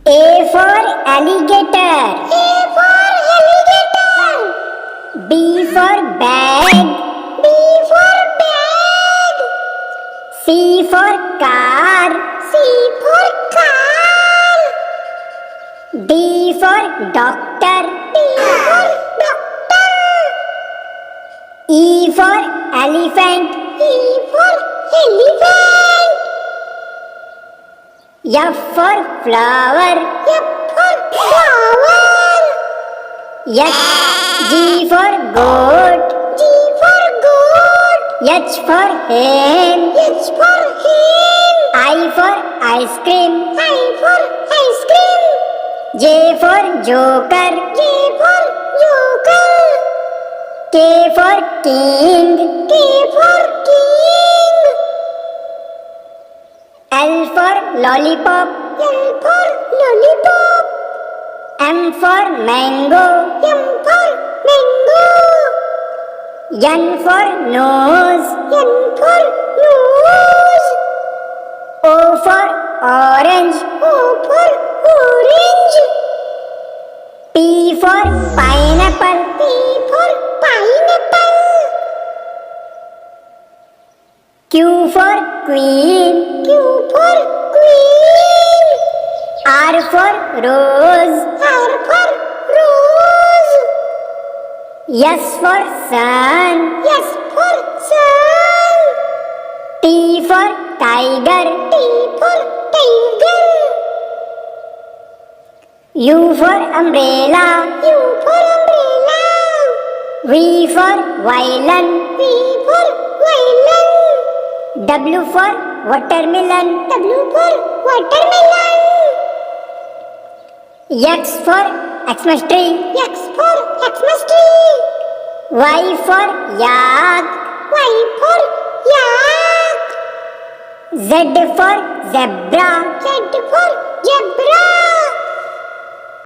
A for alligator. A for alligator. B for bag. B for bag. C for car. C for car. D for doctor. D for doctor. E for elephant. E for elephant. F for flower. F for flower. G for goat. G for goat. H for hen. H for hen. I for ice cream. I for ice cream. J for joker. J for joker. K for king. K for king. L for lollipop. L for lollipop. M for mango. M for mango. N for nose. N for nose. O for orange. O for orange. P for pineapple. P for pineapple. Q for queen. Q for queen. R for rose. R for rose. S for sun. S for sun. T for tiger. T for tiger. U for umbrella. U for umbrella. V for violin. V for violin. W for watermelon. W for watermelon. X for Xmas tree. X for Xmas tree. Y for yak. Y for yak. Z for zebra. Z for zebra.